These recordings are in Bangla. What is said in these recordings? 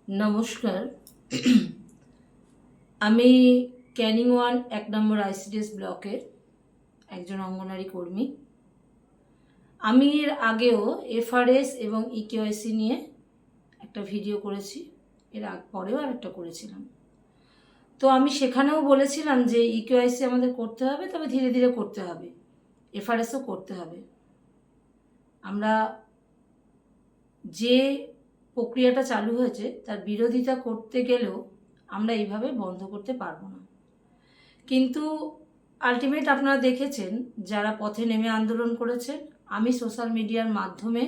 নমস্কার। আমি ক্যানিং 1 নম্বর আইসিডিএস ব্লকের একজন অঙ্গনারী কর্মী। আমি এর আগেও এফআরএস এবং ইকেওয়াইসি নিয়ে একটা ভিডিও করেছি, এর পরেও আরেকটা করেছিলাম। তো আমি সেখানেও বলেছিলাম যে ইকেওয়াইসি আমাদের করতে হবে, তবে ধীরে ধীরে করতে হবে, এফআরএসও করতে হবে। আমরা যে প্রক্রিয়াটা চালু হয়েছে তার বিরোধিতা করতে গেলেও আমরা এইভাবে বন্ধ করতে পারবো না। কিন্তু আলটিমেট আপনারা দেখেছেন, যারা পথে নেমে আন্দোলন করেছেন, আমি সোশ্যাল মিডিয়ার মাধ্যমে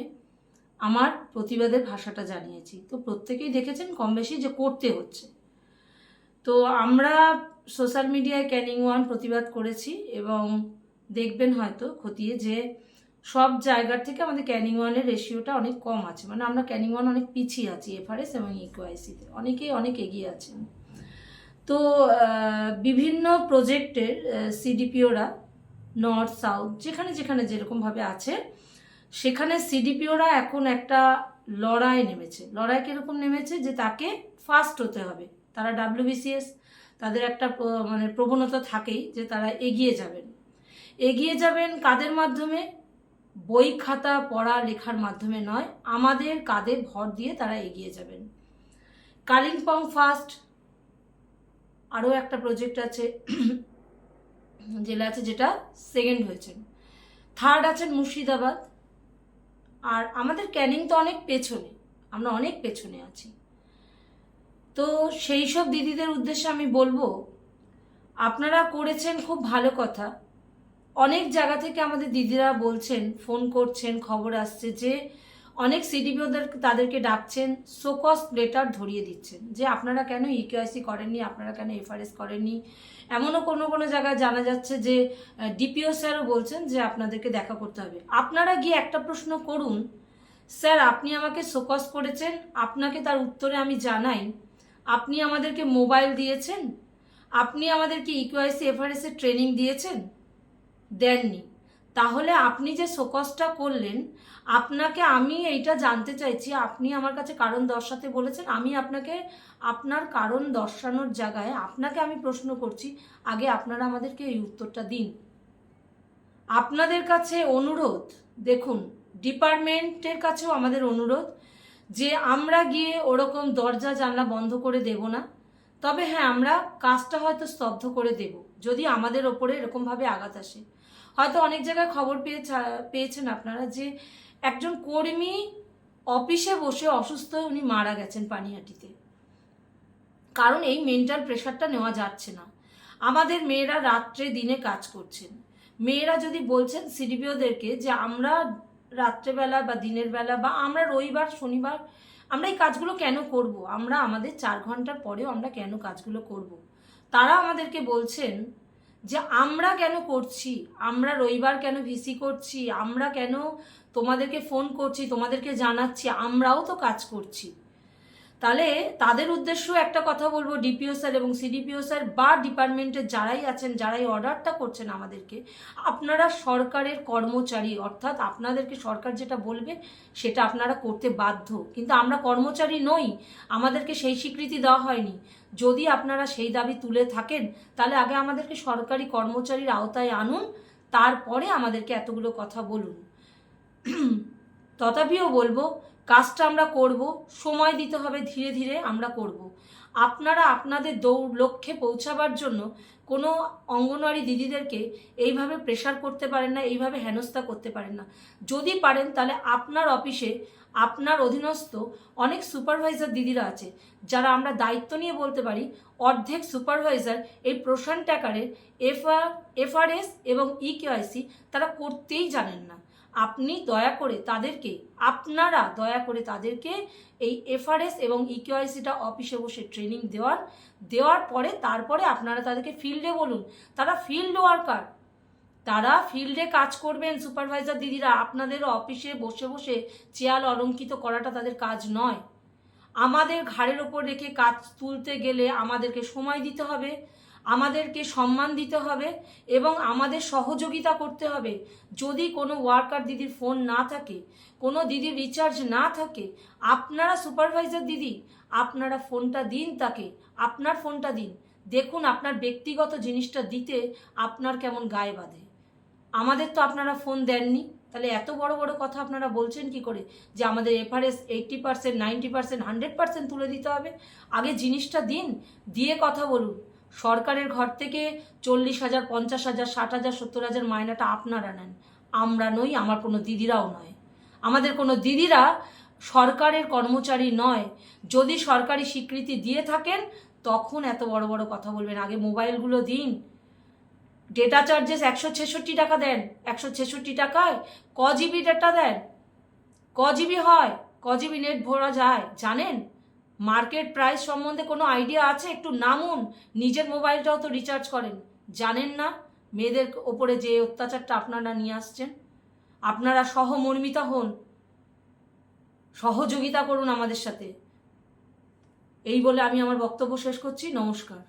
আমার প্রতিবাদের ভাষাটা জানিয়েছি। তো প্রত্যেকেই দেখেছেন কম বেশি যে করতে হচ্ছে। তো আমরা সোশ্যাল মিডিয়ায় ক্যানিং 1 প্রতিবাদ করেছি এবং দেখবেন হয়তো খতিয়ে যে সব জায়গার থেকে আমাদের ক্যানিং 1-এর রেশিওটা অনেক কম আছে। মানে আমরা ক্যানিং 1 অনেক পিছিয়ে আছি এফআরএস এবং ইকেওয়াইসিতে, অনেকেই অনেক এগিয়ে আছেন। তো বিভিন্ন প্রজেক্টের সিডিপিওরা নর্থ সাউথ যেখানে যেখানে যেরকমভাবে আছে, সেখানে সিডিপিওরা এখন একটা লড়াই নেমেছে। লড়াই কীরকম নেমেছে যে তাকে ফার্স্ট হতে হবে। তারা ডাব্লিউবিসিএস, তাদের একটা মানে প্রবণতা থাকেই যে তারা এগিয়ে যাবেন। এগিয়ে যাবেন কাদের মাধ্যমে? বই খাতা পড়া লেখার মাধ্যমে নয়, আমাদের কাঁধে ভর দিয়ে তারা এগিয়ে যাবেন। কালিম্পং ফার্স্ট, আরও একটা প্রজেক্ট আছে জেলা আছে যেটা সেকেন্ড হয়েছেন, থার্ড আছেন মুর্শিদাবাদ। আর আমাদের ক্যানিং তো অনেক পেছনে, আমরা অনেক পেছনে আছি। তো সেই সব দিদিদের উদ্দেশ্যে আমি বলবো, আপনারা করেছেন খুব ভালো কথা। অনেক জায়গা থেকে আমাদের দিদিরা বলছেন, ফোন করছেন, খবর আসছে যে অনেক সিডিপিওদের তাদেরকে ডাকছেন, সোকস লেটার ধরিয়ে দিচ্ছেন যে আপনারা কেন ইকেওয়াইসি করেননি, আপনারা কেন এফআরএস করেননি। এমনও কোনো কোনো জায়গায় জানা যাচ্ছে যে ডিপিও স্যারও বলছেন যে আপনাদেরকে দেখা করতে হবে। আপনারা গিয়ে একটা প্রশ্ন করুন, স্যার আপনি আমাকে সোকস করেছেন, আপনাকে তার উত্তরে আমি জানাই আপনি আমাদেরকে মোবাইল দিয়েছেন, আপনি আমাদেরকে ইকেওয়াইসি এফআরএস এর ট্রেনিং দিয়েছেন? দেননি। তাহলে আপনি যে শোকজটা করলেন, আপনাকে আমি এইটা জানতে চাইছি, আপনি আমার কাছে কারণ দর্শাতে বলেছেন, আমি আপনাকে আপনার কারণ দর্শানোর জায়গায় আপনাকে আমি প্রশ্ন করছি, আগে আপনারা আমাদেরকে এই উত্তরটা দিন। আপনাদের কাছে অনুরোধ, দেখুন ডিপার্টমেন্টের কাছেও আমাদের অনুরোধ যে আমরা গিয়ে ওরকম দরজা জানলা বন্ধ করে দেব না। তবে হ্যাঁ, আমরা কাজটা হয়তো স্তব্ধ করে দেব যদি আমাদের ওপরে এরকমভাবে আঘাত আসে। হয়তো অনেক জায়গায় খবর পেয়েছেন আপনারা যে একজন কর্মী অফিসে বসে অসুস্থ হয়ে উনি মারা গেছেন পানিহাটিতে। কারণ এই মেন্টাল প্রেশারটা নেওয়া যাচ্ছে না। আমাদের মেয়েরা রাত্রে দিনে কাজ করছেন। মেয়েরা যদি বলছেন সিডিপিওদেরকে যে আমরা রাত্রেবেলা বা দিনের বেলা বা আমরা রবিবার শনিবার আমরা এই কাজগুলো কেন করব, আমরা আমাদের 4 ঘন্টার পরেও আমরা কেন কাজগুলো করব, তারা আমাদেরকে বলছেন যে আমরা কেন করছি, আমরা রবিবার কেন ভিসি করছি, আমরা কেন তোমাদেরকে ফোন করছি, তোমাদেরকে জানাচ্ছি, আমরাও তো কাজ করছি। তাহলে তাদের উদ্দেশ্য একটা কথা বলবো, ডিপিও স্যার এবং সিডিপিও স্যার বা ডিপার্টমেন্টের যারাই আছেন, যারাই অর্ডারটা করছেন আমাদেরকে, আপনারা সরকারের কর্মচারী, অর্থাৎ আপনাদেরকে সরকার যেটা বলবে সেটা আপনারা করতে বাধ্য। কিন্তু আমরা কর্মচারী নই, আমাদেরকে সেই স্বীকৃতি দেওয়া হয়নি। যদি আপনারা সেই দাবি তুলে থাকেন তাহলে আগে আমাদেরকে সরকারি কর্মচারীর আওতায় আনুন, তারপরে আমাদেরকে এতগুলো কথা বলুন। তথাপিও বলবো কাজটা আমরা করব, সময় দিতে হবে, ধীরে ধীরে আমরা করব। আপনারা আপনাদের লক্ষ্যে পৌঁছাবার জন্য কোনো অঙ্গনওয়াড়ি দিদিদেরকে এইভাবে প্রেশার করতে পারেন না, এইভাবে হেনস্থা করতে পারেন না। যদি পারেন তাহলে আপনার অফিসে আপনার অধীনস্থ অনেক সুপারভাইজার দিদিরা আছে, যারা আমরা দায়িত্ব নিয়ে বলতে পারি অর্ধেক সুপারভাইজার এই প্রশান্ত ট্যাকারের এফআরএস এবং ইকেওয়াইসি তারা করতেই জানেন না। আপনি দয়া করে তাদেরকে, আপনারা দয়া করে তাদেরকে এই এফআরএস এবং ইকেওয়াইসিটা অফিসে বসে ট্রেনিং দেওয়ার পরে তারপরে আপনারা তাদেরকে ফিল্ডে বলুন। তারা ফিল্ড ওয়ার্কার, তারা ফিল্ডে কাজ করবেন। সুপারভাইজার দিদিরা আপনাদের অফিসে বসে বসে চেয়ার অলঙ্কিত করাটা তাদের কাজ নয়। আমাদের ঘাড়ের ওপর রেখে কাজ তুলতে গেলে আমাদেরকে সময় দিতে হবে, আমাদেরকে সম্মান দিতে হবে এবং আমাদের সহযোগিতা করতে হবে। যদি কোনো ওয়ার্কার দিদির ফোন না থাকে, কোনো দিদির রিচার্জ না থাকে, আপনারা সুপারভাইজার দিদি আপনারা ফোনটা দিন তাকে, আপনার ফোনটা দিন, দেখুন আপনার ব্যক্তিগত জিনিসটা দিতে আপনার কেমন গায়ে বাঁধে। আমাদের তো আপনারা ফোন দেননি, তাহলে এত বড় বড় কথা আপনারা বলছেন কি করে যে আমাদের এফআরএস 80%, 90%, 100% তুলে দিতে হবে? আগে জিনিসটা দিন, দিয়ে কথা বলুন। সরকারের ঘর থেকে 40,000, 50,000, 60,000, 70,000 মায়নাটা আপনারা নেন, আমরা নই, আমার কোনো দিদিরাও নয়। আমাদের কোনো দিদিরা সরকারের কর্মচারী নয়। যদি সরকারি স্বীকৃতি দিয়ে থাকেন তখন এত বড় বড় কথা বলবেন। আগে মোবাইলগুলো দিন। ডেটা চার্জেস 166 টাকা দেন, 166 টাকায় জিবি ডেটা দেন, জিবি হয়, জিবি নেট ভরা যায় জানেন? মার্কেট প্রাইস সম্বন্ধে কোনো আইডিয়া আছে? একটু নামুন, নিজের মোবাইলটাও তো রিচার্জ করেন, জানেন না মেয়েদের ওপরে যে অত্যাচারটা আপনারা নিয়ে আসছেন? আপনারা সহমর্মিতা হন, সহযোগিতা করুন আমাদের সাথে। এই বলে আমি আমার বক্তব্য শেষ করছি। নমস্কার।